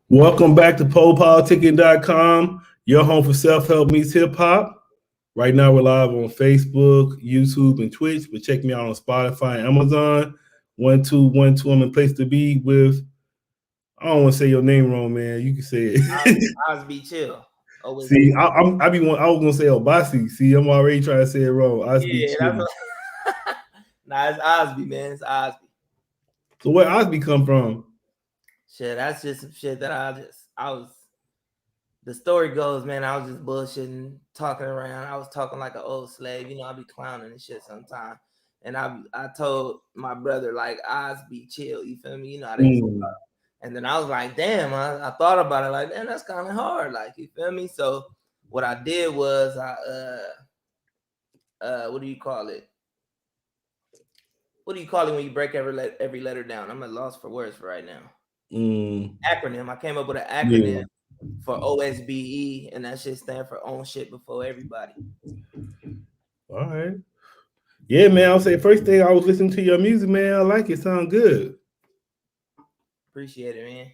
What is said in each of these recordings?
Welcome back to PoPolitickin.com, your home for self-help meets hip-hop. Right now we're live on Facebook, YouTube, and Twitch, but check me out on Spotify and Amazon. 1212, I'm in place to be with, I don't want to say your name wrong, man. You can say it. Osbe Chill. See, I was gonna say Obasi. See, I'm already trying to say it wrong. Osbe Yeah, Chill. nah, it's Osbe, man. It's Osbe. So where Osbe come from? Shit, that's just some shit that I was. The story goes, man, I was just bullshitting, talking around. I was talking like an old slave. You know, I be clowning and shit sometimes. And I told my brother, like, Osbe Chill. You feel me? You know how they And then I was like, damn, I thought about it, like, damn, that's kind of hard. Like, you feel me? So what I did was what do you call it? What do you call it when you break every letter down? I'm at loss for words for right now. Acronym. I came up with an acronym for OSBE, and that shit stand for own shit before everybody. All right. Yeah, man. I'll say first thing I was listening to your music, man. I like it. Sound good. Appreciate it, man.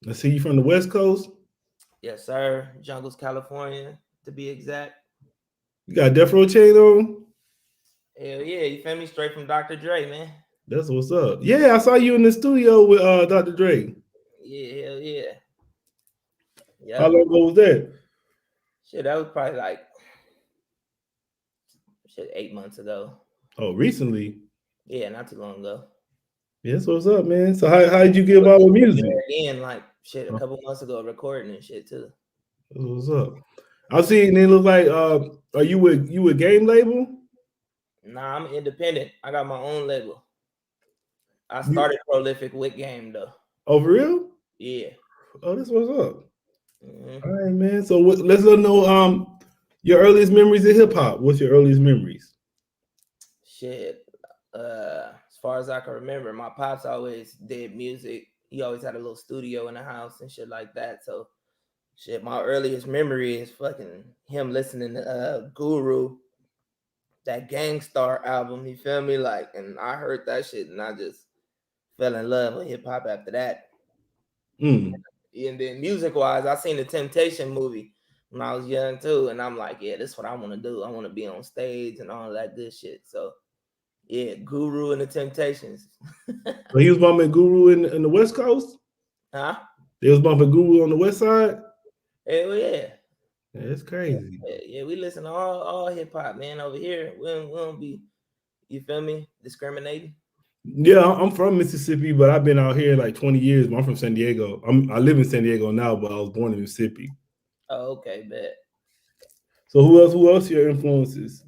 I see you from the West Coast. Yes, sir. Jungles, California, to be exact. You got Death Row chain on? Hell yeah, you feel me? Straight from Dr. Dre, man. That's what's up. Yeah, I saw you in the studio with Dr. Dre. Yeah, hell yeah. How long ago was that? Shit, that was probably like 8 months ago. Oh, recently? Yeah, not too long ago. Yeah, that's what's up, man. So how did you get involved with music? Again, like shit, a couple months ago, recording and shit too. That's what's up. I see it look like are you with Game Label? Nah, I'm independent. I got my own label. I started Prolific with Game though. Oh, for real? Yeah. Oh, this what's up. All right, man. So let's know your earliest memories of hip hop. What's your earliest memories? Shit. As far as I can remember, my pops always did music. He always had a little studio in the house and shit like that. So shit, my earliest memory is fucking him listening to Guru, that Gangstar album, you feel me? Like, and I heard that shit and I just fell in love with hip hop after that. And then music wise, I seen the Temptation movie when I was young too, and I'm like, yeah, this is what I want to do. I want to be on stage and all that good shit. So yeah, Guru and the Temptations. So he was bumping Guru in the West Coast? Huh? They was bumping Guru on the West Side? Hell yeah. Yeah, that's crazy. Yeah, we listen to all hip hop, man. Over here, we don't be, you feel me, discriminating. Yeah, I'm from Mississippi, but I've been out here like 20 years. I'm from San Diego. I live in San Diego now, but I was born in Mississippi. Oh, okay, bet. So who else are your influences?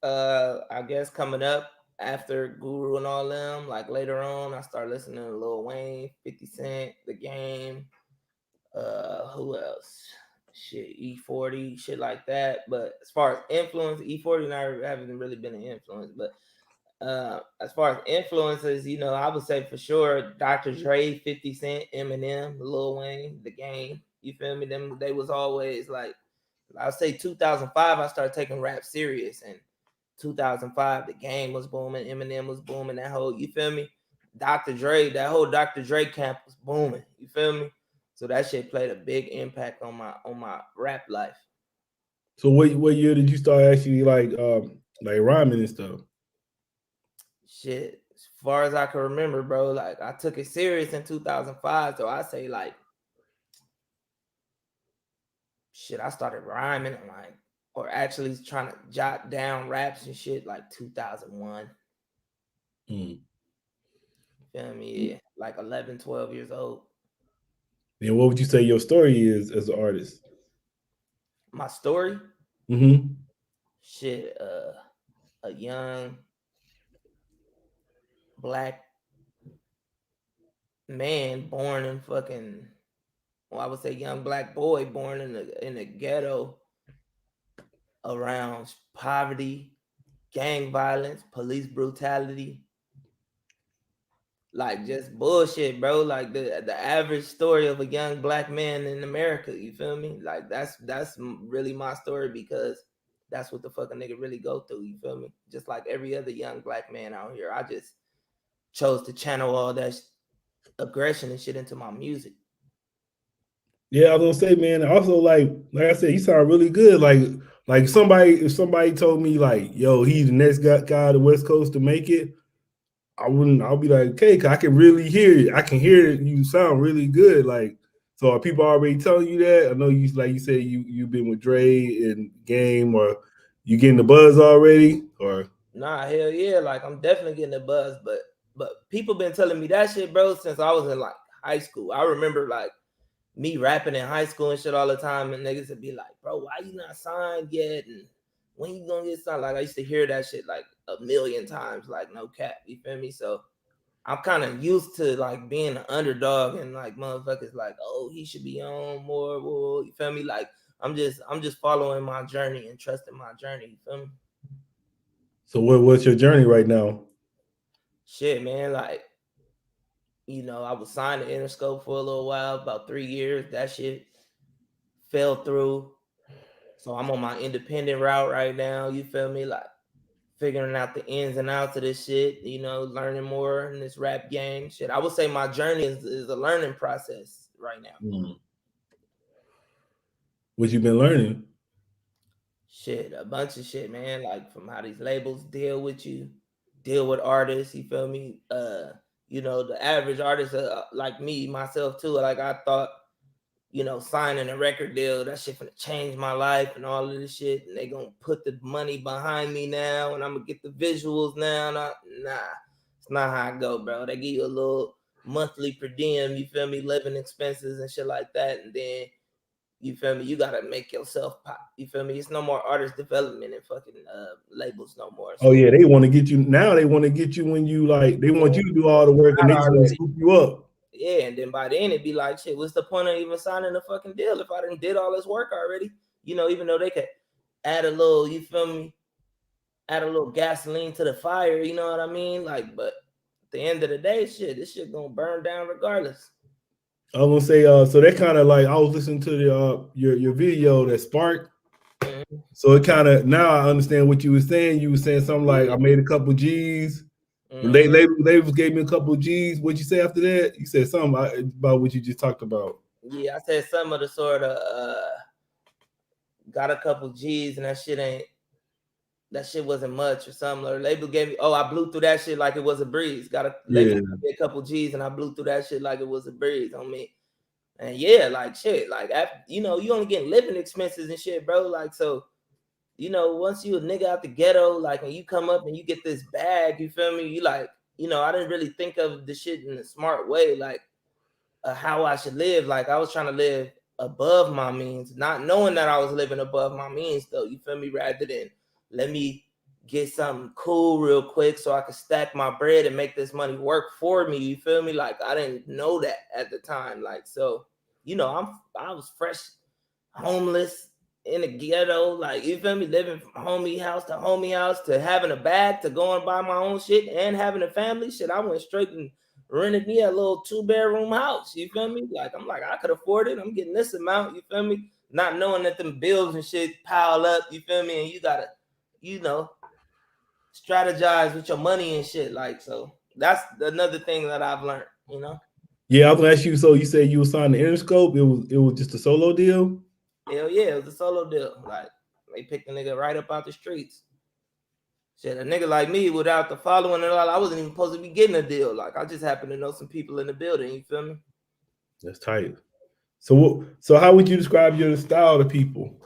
I guess coming up after Guru and all them, like later on, I started listening to Lil Wayne, 50 Cent, The Game. Who else? Shit, E40, shit like that. But as far as influence, E40 and I haven't really been an influence. But as far as influences, you know, I would say for sure Dr. Dre, 50 Cent, Eminem, Lil Wayne, The Game. You feel me? They was always like, I'll say 2005, I started taking rap serious, and 2005, The Game was booming, Eminem was booming, that whole, you feel me? Dr. Dre, that whole Dr. Dre camp was booming, you feel me? So that shit played a big impact on my rap life. So what year did you start actually like rhyming and stuff? Shit, as far as I can remember, bro, like I took it serious in 2005, so I say like, shit, I started rhyming like, or actually trying to jot down raps and shit like 2001. Feel me? Yeah, like 11, 12 years old. And what would you say your story is as an artist? My story? Mm-hmm. Shit, a young black man born in fucking, well, I would say young black boy born in the ghetto around poverty, gang violence, police brutality, like just bullshit, bro. Like the average story of a young black man in America. You feel me? Like that's really my story, because that's what the fucking nigga really go through. You feel me? Just like every other young black man out here, I just chose to channel all that aggression and shit into my music. Yeah, I was gonna say, man. Also, like I said, you sound really good. Like if somebody told me like, yo, he's the next guy on the West Coast to make it, I wouldn't. I'll be like, okay, cause I can really hear it. I can hear it. You sound really good. Like, so are people already telling you that? I know you, like you said, you've been with Dre and Game, or you getting the buzz already, or Nah, hell yeah, like I'm definitely getting the buzz, but people been telling me that shit, bro, since I was in like high school. I remember like me rapping in high school and shit all the time, and niggas would be like, bro, why you not signed yet? And when you gonna get signed? Like I used to hear that shit like a million times, like no cap, you feel me? So I'm kind of used to like being an underdog and like motherfuckers like, oh, he should be on more. Whoa, you feel me? Like I'm just following my journey and trusting my journey. You feel me? so what's your journey right now? Shit, man. Like I was signed to Interscope for a little while, about 3 years. That shit fell through. So I'm on my independent route right now. You feel me? Like figuring out the ins and outs of this shit, learning more in this rap game. Shit. I would say my journey is a learning process right now. What you been learning? Shit, a bunch of shit, man. Like from how these labels deal with you, deal with artists, you feel me? The average artist like me, myself too. Like I thought signing a record deal, that shit gonna change my life and all of this shit. And they gonna put the money behind me now, and I'm gonna get the visuals now. Nah, it's not how I go, bro. They give you a little monthly per diem, you feel me, living expenses and shit like that, and then you feel me, you gotta make yourself pop. You feel me? It's no more artist development and fucking labels no more. Oh So yeah, they want to get you now. They want to get you when you like. They want you to do all the work, and not they just want to already. scoop you up. Yeah, and then by then it'd be like, shit, what's the point of even signing a fucking deal if I didn't did all this work already? Even though they could add a little, you feel me, add a little gasoline to the fire, you know what I mean? Like, but at the end of the day, shit, this shit gonna burn down regardless. I was gonna say, so that kind of like I was listening to the your video that sparked. Mm-hmm. So it kind of now I understand what you were saying. You were saying something like I made a couple G's. Mm-hmm. Labels gave me a couple G's. What'd you say after that? You said something about what you just talked about. Yeah, I said some of the sort of got a couple G's and that shit wasn't much or something. Or label gave me, I blew through that shit like it was a breeze. Got a label Yeah. gave me a couple G's and I blew through that shit like it was a breeze on me. And yeah, like shit, like after, you only getting living expenses and shit, bro. Like so, once you a nigga out the ghetto, like when you come up and you get this bag, you feel me? You like, I didn't really think of the shit in a smart way, like how I should live. Like I was trying to live above my means, not knowing that I was living above my means, though. You feel me? Rather than let me get something cool real quick so I could stack my bread and make this money work for me. You feel me? Like I didn't know that at the time. Like so, I was fresh, homeless in the ghetto. Like you feel me? Living from homie house to having a bag to go and buy my own shit and having a family. Shit, I went straight and rented me a little 2-bedroom house. You feel me? Like I'm like I could afford it. I'm getting this amount. You feel me? Not knowing that them bills and shit pile up. You feel me? And you gotta, you know, strategize with your money and shit. Like so, that's another thing that I've learned. Yeah, I was gonna ask you. So you said you were signed to Interscope. It was just a solo deal. Hell yeah, it was a solo deal. Like they picked a nigga right up out the streets. Shit, a nigga like me without the following and all, I wasn't even supposed to be getting a deal. Like I just happened to know some people in the building. You feel me? That's tight. So how would you describe your style to people?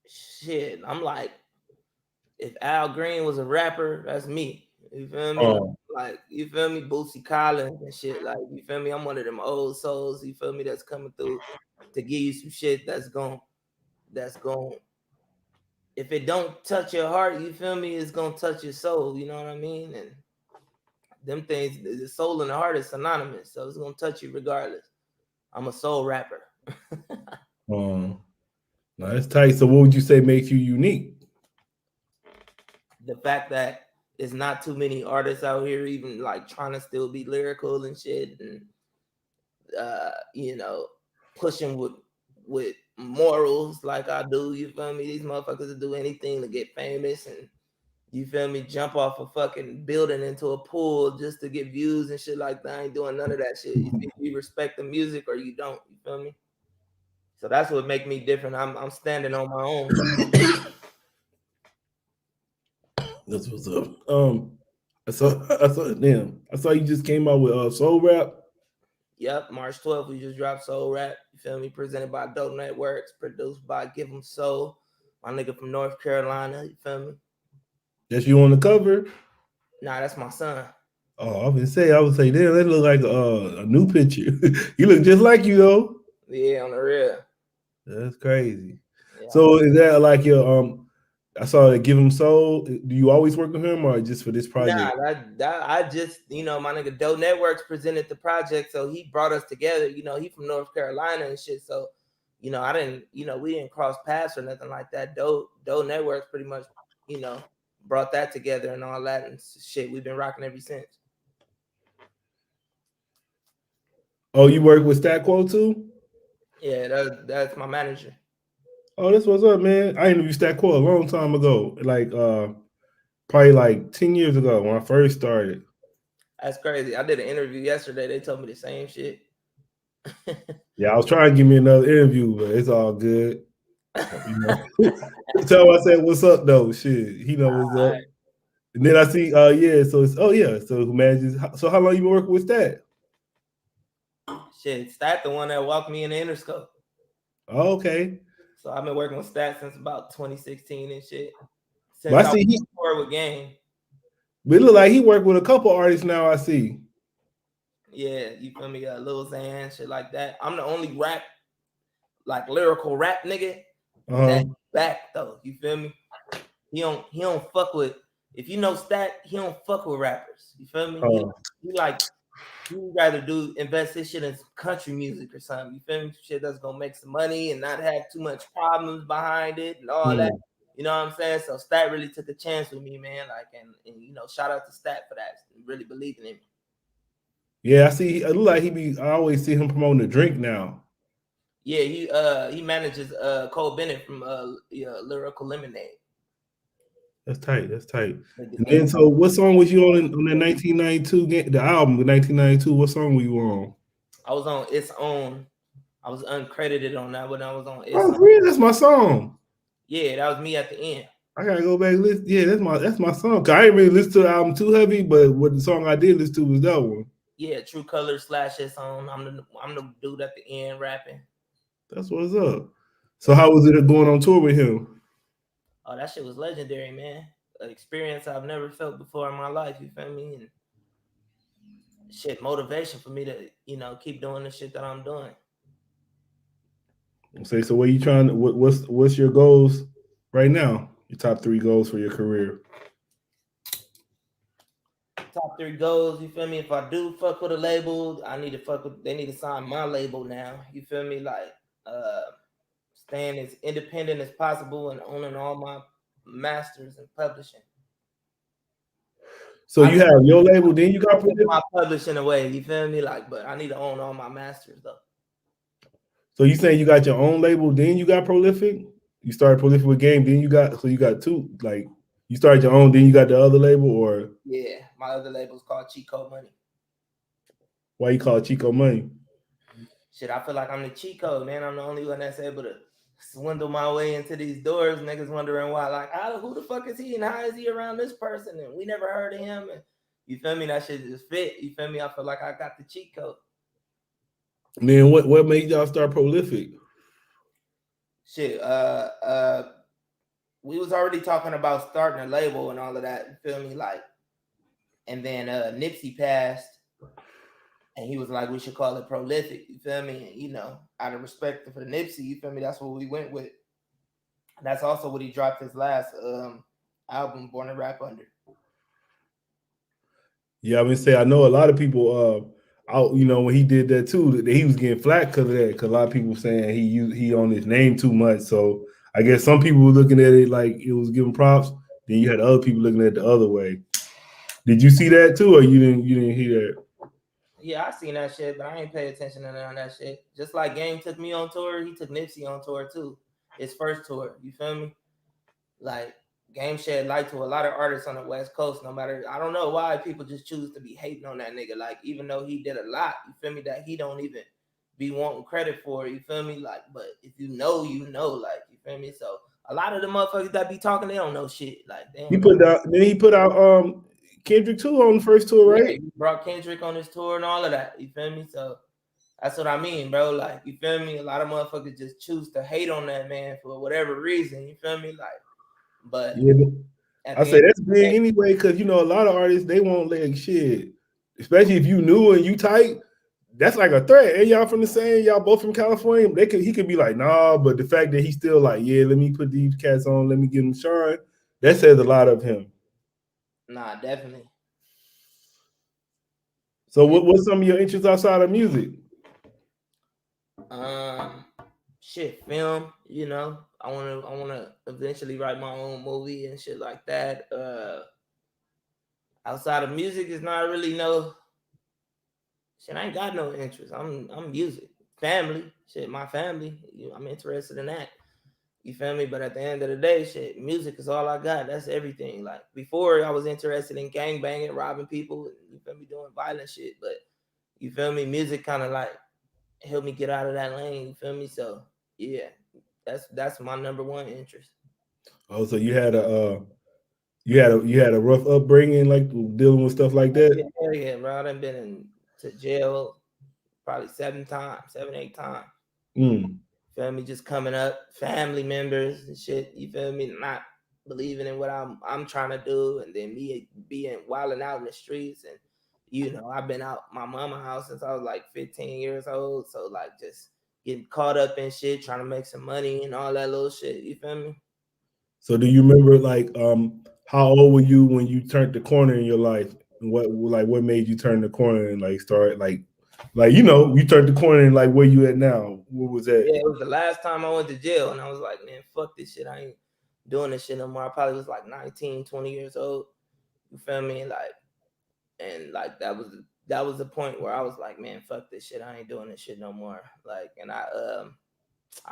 Shit, I'm like, if Al Green was a rapper, that's me. You feel me? Oh, Like you feel me? Bootsy Collins and shit. Like you feel me? I'm one of them old souls. You feel me? That's coming through to give you some shit that's going. If it don't touch your heart, you feel me? It's gonna touch your soul. You know what I mean? And them things, the soul and the heart is synonymous, so it's gonna touch you regardless. I'm a soul rapper. no, that's tight. So what would you say makes you unique? The fact that there's not too many artists out here even like trying to still be lyrical and shit, and you know, pushing with morals like I do. You feel me? These motherfuckers will do anything to get famous and you feel me, jump off a fucking building into a pool just to get views and shit like that. I ain't doing none of that shit. You respect the music or you don't. You feel me? So that's what make me different. I'm standing on my own. That's what's up. I saw you just came out with soul rap. Yep, March 12th, we just dropped Soul Rap. You feel me? Presented by Dope Networks, produced by GiveEmSoul, my nigga from North Carolina. You feel me? That's you on the cover. Nah, that's my son. Oh, I would say, damn, that look like a new picture. You look just like you though. Yeah, on the real. That's crazy. Yeah. So is that like your I saw that GiveEmSoul. Do you always work with him or just for this project? Nah, I just, my nigga Dope Networks presented the project, so he brought us together. He from North Carolina and shit. So, I didn't, we didn't cross paths or nothing like that. Dope Networks pretty much, brought that together and all that and shit. We've been rocking ever since. Oh, you work with StatQuo too? Yeah, that's my manager. Oh, that's what's up, man. I interviewed StatQuo a long time ago, like probably like 10 years ago when I first started. That's crazy. I did an interview yesterday. They told me the same shit. Yeah, I was trying to give me another interview, but it's all good. Tell him I said, "What's up, though?" Shit, he know what's up. And then I see, so it's so who manages? So how long you been working with Stat? Shit, Stat the one that walked me in the Interscope. Oh, okay. So I've been working with Stat since about 2016 and shit. Since But I was with Game. But it look like he worked with a couple artists now. I see. Yeah, you feel me? Lil Xan, shit like that. I'm the only rap, like lyrical rap nigga that's back though. You feel me? He don't fuck with. If you know Stat, he don't fuck with rappers. You feel me? He like he rather invest his shit in some country music or something. You feel me? Shit that's gonna make some money and not have too much problems behind it and all that. You know what I'm saying? So Stat really took a chance with me, man. Like, and shout out to Stat for that. Really believing in me. Yeah, I see. It look like I always see him promoting the drink now. Yeah, he manages Cole Bennett from Lyrical Lemonade. That's tight. That's tight. And then, so what song was you on that 1992 game? The album, the 1992. What song were you on? I was on Its Own. I was uncredited on that when I was on Its Own. Really? That's my song. Yeah, that was me at the end. I gotta go back and listen. Yeah, that's my song. I didn't really listen to the album too heavy, but what the song I did listen to was that one. Yeah, True Colors / Its Own. I'm the dude at the end rapping. That's what's up. So how was it going on tour with him? Oh, that shit was legendary, man. An experience I've never felt before in my life. You feel me? And shit, motivation for me to keep doing the shit that I'm doing. Say, so what are you trying to? What's your goals right now? Your top 3 goals for your career. Top 3 goals, you feel me? If I do fuck with a label, they need to sign my label now. You feel me? Like staying as independent as possible and owning all my masters and publishing. So you have your label, then you got my publishing away, you feel me? Like, but I need to own all my masters though. So you saying you got your own label, then you got Prolific? You started Prolific with Game, then you got 2, like you started your own, then you got the other label, or yeah, my other label is called Chico Money. Why you call it Chico Money? Shit, I feel like I'm the cheat code, man. I'm the only one that's able to swindle my way into these doors. Niggas wondering why, like, who the fuck is he and how is he around this person? And we never heard of him. And you feel me? That shit just fit. You feel me? I feel like I got the cheat code. And then what made y'all start Prolific? Shit, we was already talking about starting a label and all of that. You feel me? Like, and then Nipsey passed. And he was like, we should call it Prolific, you feel me? And, out of respect for Nipsey, you feel me? That's what we went with. And that's also what he dropped his last album, Born to Rap Under. Yeah, I know a lot of people when he did that too, that he was getting flack because of that. Because a lot of people saying he on his name too much. So I guess some people were looking at it like it was giving props. Then you had other people looking at it the other way. Did you see that too, or you didn't hear that? Yeah, I seen that shit, but I ain't pay attention to none of that shit. Just like Game took me on tour, he took Nipsey on tour too. His first tour, you feel me? Like, Game shed light to a lot of artists on the West Coast. No matter, I don't know why people just choose to be hating on that nigga. Like, even though he did a lot, you feel me, that he don't even be wanting credit for it, you feel me? Like, but if you know, like, you feel me? So a lot of the motherfuckers that be talking, they don't know shit. Like, he put out Kendrick too on the first tour, right? Yeah, he brought Kendrick on his tour and all of that. You feel me? So that's what I mean, bro. Like, you feel me? A lot of motherfuckers just choose to hate on that man for whatever reason. You feel me? Like, but yeah, I say that's big anyway, because you know a lot of artists they won't like shit, especially if you new and you tight. That's like a threat. And y'all from the same, y'all both from California. He could be like, nah, but the fact that he's still like, yeah, let me put these cats on, let me get them shine. That says a lot of him. Nah, definitely. So what's some of your interests outside of music? Shit, film, you know. I wanna eventually write my own movie and shit like that. Outside of music is not really no shit. I ain't got no interest. I'm music. Family. Shit, my family. I'm interested in that. You feel me? But at the end of the day, shit, music is all I got. That's everything. Like, before, I was interested in gang banging, robbing people, you feel me, doing violent shit. But you feel me, music kind of like helped me get out of that lane. You feel me? So yeah, that's my number one interest. Oh, so you had a rough upbringing, like dealing with stuff like that? Yeah, bro. I've been to jail probably 8 times. Feel me? Just coming up, family members and shit. You feel me? Not believing in what I'm trying to do, and then me being wilding out in the streets. And you know, I've been out my mama's house since I was like 15 years old. So like, just getting caught up in shit, trying to make some money and all that little shit. You feel me? So do you remember like how old were you when you turned the corner in your life? And what made you turn the corner and like start like you know, you turned the corner and like where you at now? What was that? Yeah, it was the last time I went to jail, and I was like, man, fuck this shit. I ain't doing this shit no more. I probably was like 19, 20 years old. You feel me? Like, and like that was the point where I was like, man, fuck this shit. I ain't doing this shit no more. Like, and I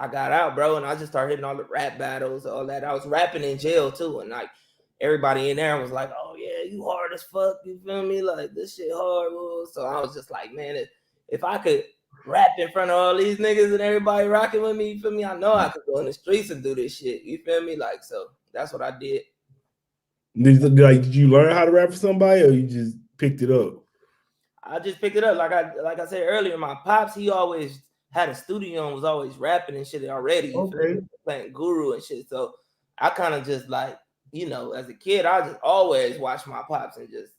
got out, bro, and I just started hitting all the rap battles, all that. I was rapping in jail too, and like everybody in there was like, oh yeah, you hard as fuck. You feel me? Like, this shit hard. So I was just like, man, if I could rap in front of all these niggas and everybody rocking with me, you feel me? I know I could go in the streets and do this shit. You feel me? Like, so that's what I did. Did you learn how to rap for somebody, or you just picked it up? I just picked it up. Like I said earlier, my pops, he always had a studio and was always rapping and shit already. Okay. Playing Guru and shit. So I kind of just like, you know, as a kid, I just always watched my pops and just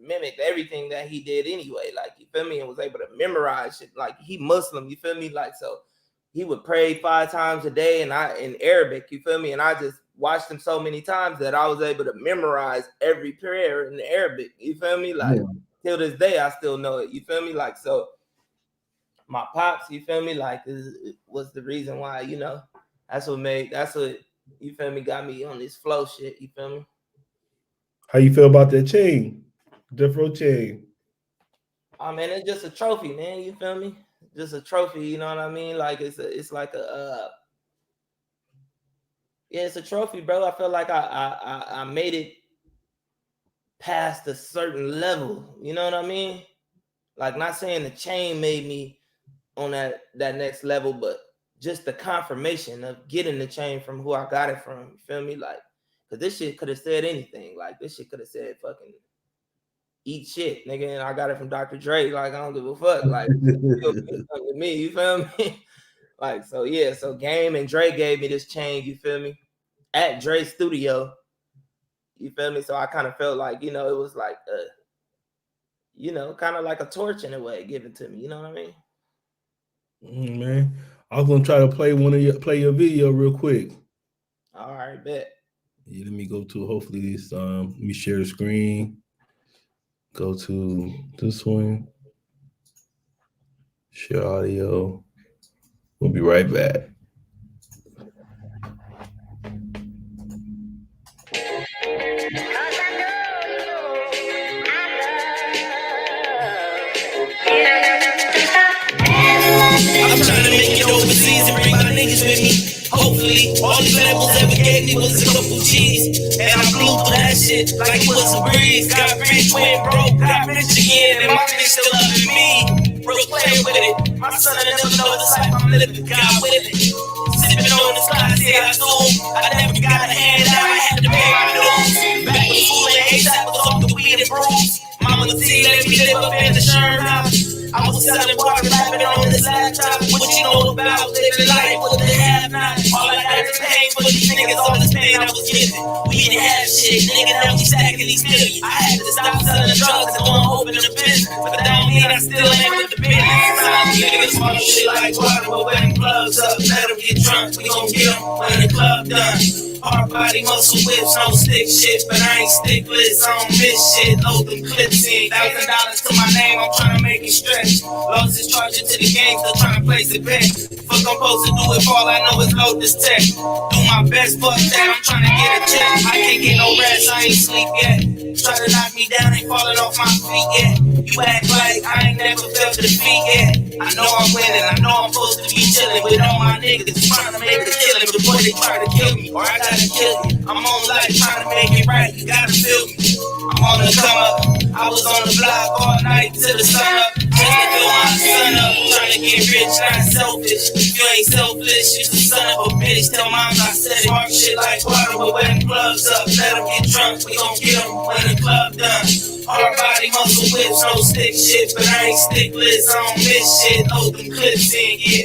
mimicked everything that he did anyway. Like, you feel me? And was able to memorize shit. Like, he Muslim, you feel me? Like, so he would pray 5 times a day and in Arabic, you feel me? And I just watched him so many times that I was able to memorize every prayer in Arabic. You feel me? Like, till this day, I still know it. You feel me? Like, so my pops, you feel me? Like, was the reason why, you know, that's what, you feel me, got me on this flow shit. You feel me? How you feel about that chain? Different chain. Oh man, it's just a trophy, man. You feel me? Just a trophy, you know what I mean? Like, it's like a yeah, it's a trophy, bro. I feel like I made it past a certain level. You know what I mean? Like, not saying the chain made me on that next level, but just the confirmation of getting the chain from who I got it from. You feel me? Like, cause this shit could have said anything. Like, this shit could have said fucking eat shit, nigga, and I got it from Dr. Dre. Like, I don't give a fuck. Like, with me, you feel me? Like, so yeah, so Game and Dre gave me this chain, you feel me? At Dre's studio. You feel me? So I kind of felt like, you know, it was like you know, kind of like a torch in a way given to me. You know what I mean? Man, I was gonna try to play your video real quick. All right, bet. Yeah, let me go to hopefully this. Let me share the screen. Go to this one. Share audio. We'll be right back. I'm trying to make it overseas and bring my niggas with me. Hopefully Truthfully, all these labels ever gave me was a couple G's. And I blew through that shit like it was a breeze. Got rich, went broke, got rich again. And my bitch still loving me. Real playing with it. My son, I never know this life I'm living. God with it. Sipping on this glass, yeah, I do. I never got a hand out, I had to pay my dues. Back when school and ASAP was off the weed and brews. Mama T let me live up in the Sherm house. I was selling water, rapping on this laptop. What you know about living life with the have-not? All I got is pain for these niggas, all this pain I was giving. We didn't have shit, nigga, now we stacking these millions. I had to stop selling drugs and go and open a business. But that don't mean I still ain't with the business. Niggas fuck shit like water, but when the club's up, let them get drunk, we gon' get them when the club done. Hard body, muscle whips, no stick shit, but I ain't stickless, I don't miss shit. Load them clips in, $1,000 to my name, I'm tryna make it stretch. Lost his charger to the game, still tryna place it back. Fuck, I'm supposed to do if all I know is load this tech. Do my best, fuck that, I'm tryna get a check. I can't get no rest, I ain't sleep yet. Try to knock me down, ain't falling off my feet yet. You act like I ain't never felt the defeat yet. I know I'm winning, I know I'm supposed to be chilling with all my niggas trying to make a killing before they try to kill me, or I gotta kill you. I'm on life trying to make it right, you gotta feel me. I'm on the come up, I was on the block all night till the sun up. Just to fill my son up, trying to get rich, not selfish. If you ain't selfish, you the son of a bitch. Tell moms I said it. Hard shit like water, but when the club's up, let them get drunk, we gon' get them when the club done. Hard body, muscle whips, no stick shit, but I ain't stickless, I don't miss shit. Load them clips in, yeah.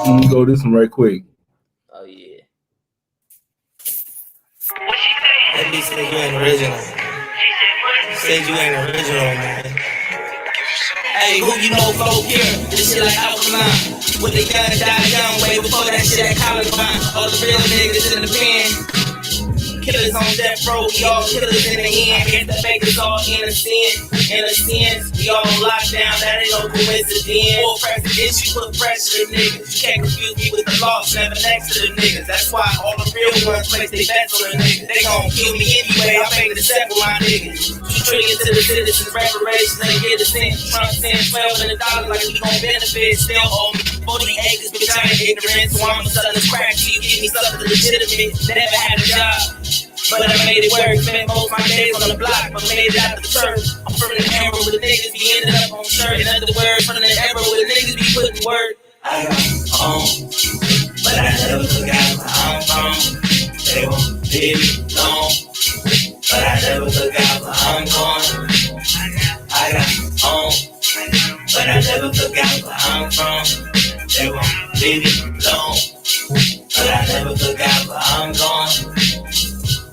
Let me go this one right quick. Oh yeah. That bitch said you ain't original. Said you ain't original, man. Hey, who you know folk here? This shit like alkaline. With the young die young way before that shit at Columbine. All the real niggas in the pen. Killers on death row, we all killers in the end. Guess the fakers all innocent. We all on lockdown, that ain't no coincidence. Full president, you put pressure to niggas. You can't confuse me with the lost, never next to the niggas. That's why all the real ones place they bets on the niggas. They gon' kill me anyway, I'm making the set for my niggas. $2 trillion to the citizens, reparations, they get a cent. Trump sent $12 million like we gon' benefit. Still owe me 40 acres, bitch, I ain't ignorant. So I'm selling this crack to you, give me something legitimate. Never had a job, but I made it work. Spent most of my days on the block, but made it out of the church. I'm from the era where the niggas be ended up on shirt. In other words, from the era where the niggas be putting word. I got on, but I never forgot where I'm from. They won't leave me alone, but I never forgot where I'm going. I got on, but I never forgot where I'm from. They won't leave me alone, but I never forgot where I'm going.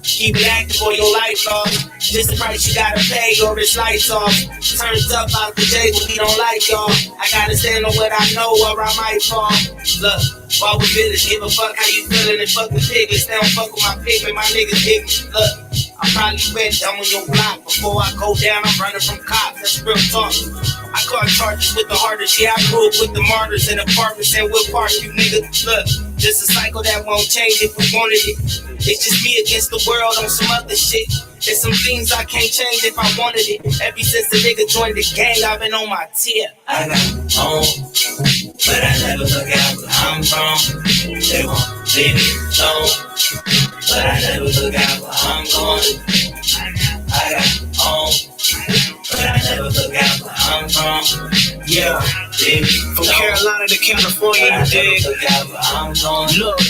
Keep it active for your life, Lord. This the price you gotta pay, or it's lights off. Turns up out the J, but we don't like y'all. I gotta stand on what I know, or I might fall. Look, while we village, give a fuck how you feeling and fuck the piglets. They don't fuck with my pigment, my niggas ignorant. Look, I probably went down on your block. Before I go down, I'm running from cops, that's real talk. I caught charges with the hardest, yeah, I grew up with the martyrs in apartments and with park, you niggas. Look, just a cycle that won't change if we wanted it. It's just me against the world on some other shit. There's some things I can't change if I wanted it. Ever since the nigga joined the gang, I've been on my tip. I got home, but I never forgot where I'm from. They won't leave me alone, but I never forgot where I'm going. I got home, but I never forgot where I'm from. Yeah, from Carolina to California, you dig? Look.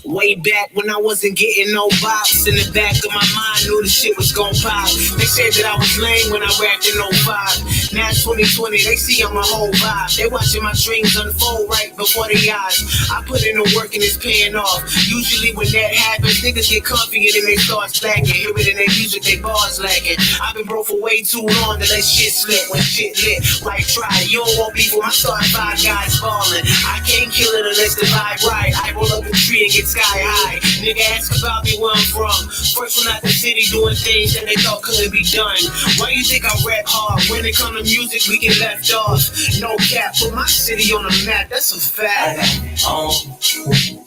Way back when I wasn't getting no bops, in the back of my mind knew the shit was gon' pop. They said that I was lame when I rapped in 05. Now 2020, they see I'm a whole vibe. They watching my dreams unfold right before their eyes. I put in the work and it's paying off. Usually when that happens, niggas get comfy and then they start slacking. Hear it in their music, they bars lacking. I've been broke for way too long to let shit slip. When shit lit, right, try. You don't want beef when I start 5 guys falling. I can't kill it unless the vibe right. I roll up the tree and get sky high. Nigga ask about me where I'm from. First one out the city doing things that they thought couldn't be done. Why you think I rap hard? When it come to music, we get left off. No cap, put my city on the map, that's a fact. I got home,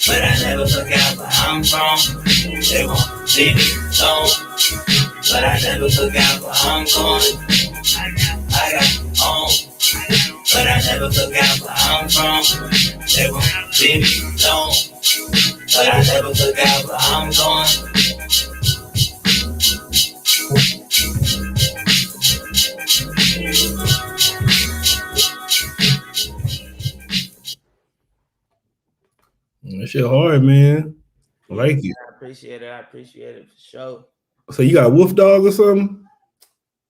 but I never forgot where I'm from. They won't leave me alone, but I never forgot where I'm going. I got home, but I never forgot where I'm from. They won't leave me alone, but I never forgot where I'm going. That shit hard, man. I like it. I appreciate it. I appreciate it for sure. So you got a wolf dog or something?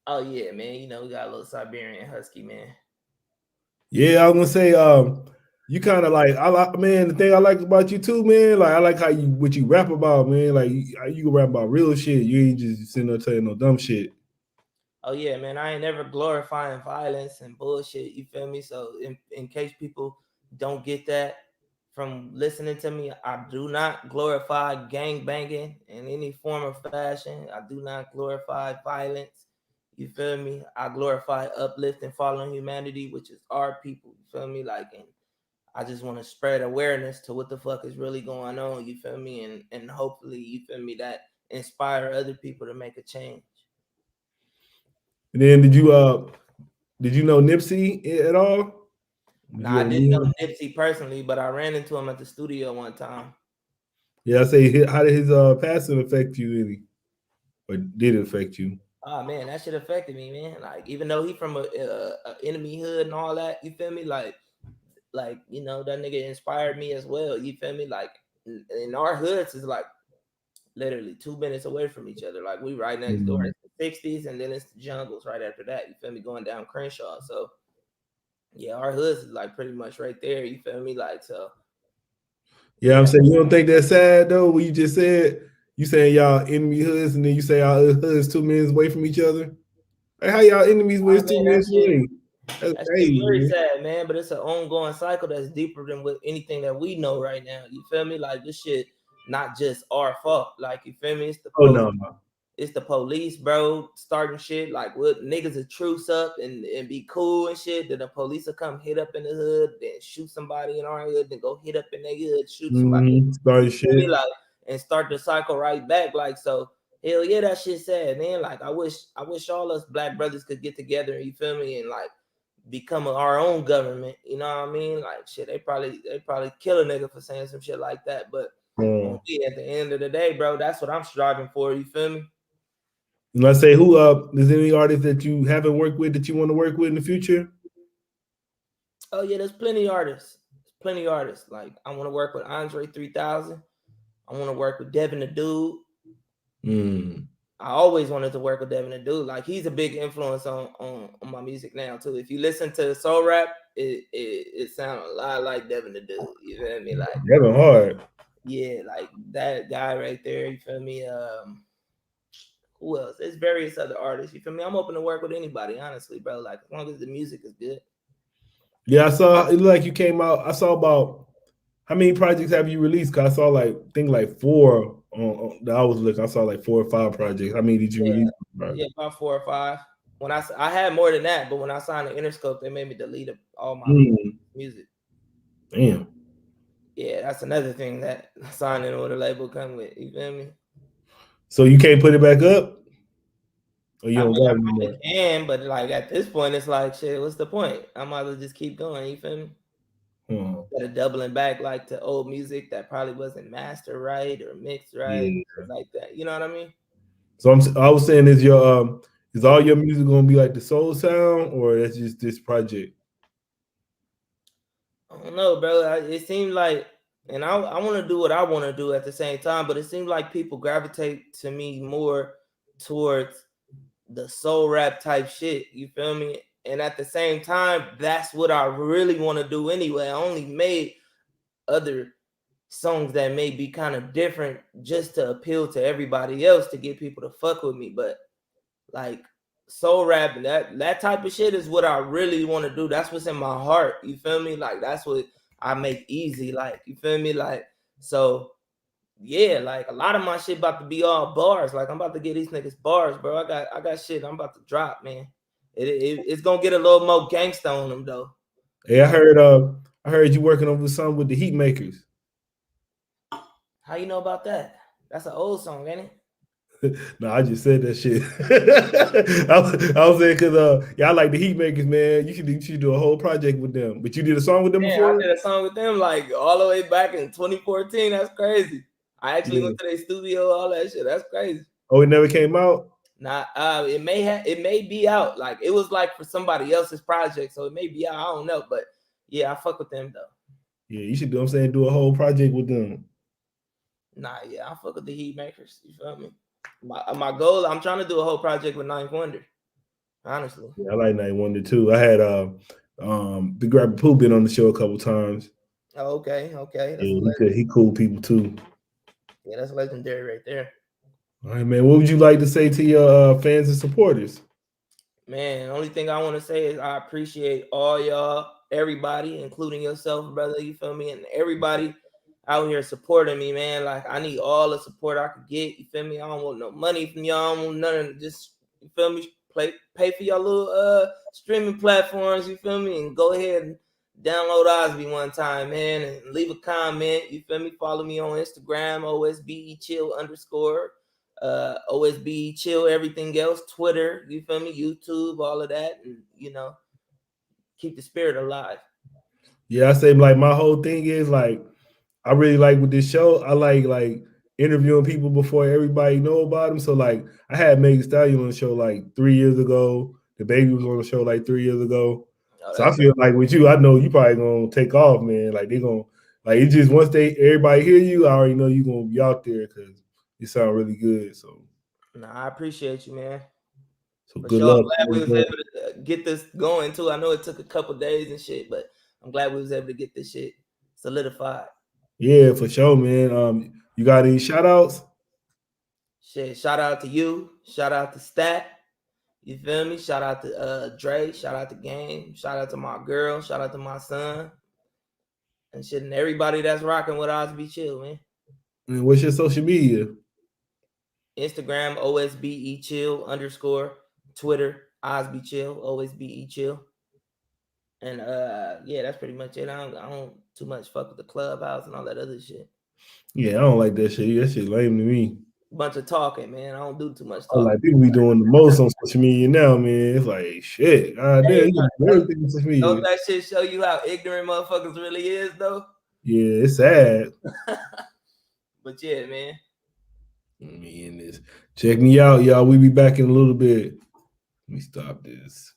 Oh yeah, man. You know we got a little Siberian Husky, man. Yeah, I was gonna say, you kind of like I like, man. The thing I like about you too, man. Like I like how what you rap about, man. Like you can rap about real shit. You ain't just sitting there telling no dumb shit. Oh yeah, man. I ain't never glorifying violence and bullshit. You feel me? So in case people don't get that from listening to me, I do not glorify gang banging in any form or fashion. I do not glorify violence. You feel me? I glorify uplift and following humanity, which is our people. You feel me? Like, and I just want to spread awareness to what the fuck is really going on. You feel me? And hopefully, you feel me, that inspire other people to make a change. And then did you know Nipsey at all? Nah, I didn't know Nipsey personally, but I ran into him at the studio one time. Yeah, I say, how did his passing affect you, any? Or did it affect you? Oh man, that shit affected me, man. Like, even though he from a enemy hood and all that, you feel me? Like you know, that nigga inspired me as well. You feel me? Like, in our hoods is like literally 2 minutes away from each other. Like, we right next door. It's the 60s, and then it's the jungles right after that. You feel me? Going down Crenshaw. So yeah, our hoods is like pretty much right there. You feel me? Like, so yeah, I'm saying, you don't think that's sad though? What you just said, you saying y'all enemy hoods, and then you say y'all hoods 2 minutes away from each other. Like, how y'all enemies when it's 2 minutes away? That's crazy, very sad, man. But it's an ongoing cycle that's deeper than with anything that we know right now. You feel me? Like, this shit not just our fault. Like, you feel me? It's the no. It's the police, bro, starting shit. Like, what niggas will truce up and be cool and shit. Then the police will come hit up in the hood, then shoot somebody in our hood, then go hit up in their hood, shoot somebody. Start shit. Like, and start the cycle right back. Like, so hell yeah, that shit sad, man. Like, I wish all us black brothers could get together, you feel me, and like become our own government. You know what I mean? Like, shit, they probably kill a nigga for saying some shit like that. But at the end of the day, bro, that's what I'm striving for. You feel me? And let's say, who is any artist that you haven't worked with that you want to work with in the future? Oh yeah, there's plenty of artists. Like, I want to work with Andre 3000. I want to work with Devin the Dude. I always wanted to work with Devin the Dude. Like, he's a big influence on my music now too. If you listen to soul rap, it sounds a lot like Devin the Dude. You feel me? Like, Devin hard. Yeah, like that guy right there. You feel me? Who else? There's various other artists. You feel me? I'm open to work with anybody, honestly, bro. Like, as long as the music is good. Yeah, I saw it looked like you came out. I saw about how many projects have you released? Cause I saw like like 4 on I was looking. I saw like 4 or 5 projects. How many did you release? Yeah, about 4 or 5. When I had more than that, but when I signed the Interscope, they made me delete all my music. Damn. Yeah, that's another thing that signing with a label come with. You feel me? So you can't put it back up? Or you I don't mean, got I it probably anymore? can, but like at this point, it's like, shit, what's the point? I might as well just keep going. You feel me? Instead of doubling back like to old music that probably wasn't mastered right or mixed right, like that. You know what I mean? So I was saying, is all your music gonna be like the soul sound, or that's just this project? I don't know, bro. It seemed like, and I want to do what I want to do at the same time, but it seems like people gravitate to me more towards the soul rap type shit. You feel me? And at the same time, that's what I really want to do anyway. I only made other songs that may be kind of different just to appeal to everybody else to get people to fuck with me. But like soul rap and that type of shit is what I really want to do. That's what's in my heart. You feel me? Like, that's what I make easy. Like, you feel me? Like, so yeah, like a lot of my shit about to be all bars. Like, I'm about to get these niggas bars, bro. I got shit I'm about to drop, man. It's gonna get a little more gangsta on them though. Hey, I heard you working over something with the Heat Makers. How you know about that? That's an old song, ain't it? No, I just said that shit. I was saying because I like the Heat Makers, man. You should do a whole project with them. But you did a song with them before? I did a song with them like all the way back in 2014. That's crazy. I actually went to their studio, all that shit. That's crazy. Oh, it never came out? Nah, it may be out. Like it was like for somebody else's project, so it may be out. I don't know, but yeah, I fuck with them though. Yeah, you should do. I'm saying do a whole project with them. Nah, yeah, I fuck with the Heat Makers. You feel me? My goal, I'm trying to do a whole project with Ninth Wonder. Honestly, yeah, I like Ninth Wonder too. I had Big Rapper Pooh been on the show a couple times. Oh, okay. Yeah, he cool people too. Yeah, that's legendary right there. All right, man. What would you like to say to your fans and supporters? Man, the only thing I want to say is I appreciate all y'all, everybody, including yourself, brother. You feel me? And everybody out here supporting me, man. Like I need all the support I could get. You feel me? I don't want no money from y'all. I don't want nothing. Just you feel me? Pay for your little streaming platforms. You feel me? And go ahead and download Osbe one time, man, and leave a comment. You feel me? Follow me on Instagram, OSBE Chill _ OSB Chill, everything else, Twitter, you feel me, YouTube, all of that, and keep the spirit alive. Yeah, I say like my whole thing is like I really like with this show. I like interviewing people before everybody know about them. So like I had Megan Stallion on the show like 3 years ago. The Baby was on the show like 3 years ago. So I feel like with you, I know you probably gonna take off, man. Like they gonna like it just once everybody hear you, I already know you gonna be out there because you sound really good. So I appreciate you, man. So good luck. I'm glad we was able to get this going too. I know it took a couple days and shit, but I'm glad we was able to get this shit solidified. Yeah, for sure, man. You got any shout outs? Shit, shout out to you. Shout out to Stat. You feel me? Shout out to Dre. Shout out to Game. Shout out to my girl. Shout out to my son. And shit, and everybody that's rocking with Osbe Chill, man. And what's your social media? Instagram, OSBE Chill _ Twitter, Osbe Chill, OSBE Chill. And yeah, that's pretty much it. I don't too much fuck with the Clubhouse and all that other shit. Yeah, I don't like that shit. That shit lame to me. Bunch of talking, man. I don't do too much talking. Like people be doing the most on social media now, man. It's like shit. Damn, everything on social media. Don't that shit show you how ignorant motherfuckers really is, though? Yeah, it's sad. But yeah, man. Let me end this. Check me out, y'all. We be back in a little bit. Let me stop this.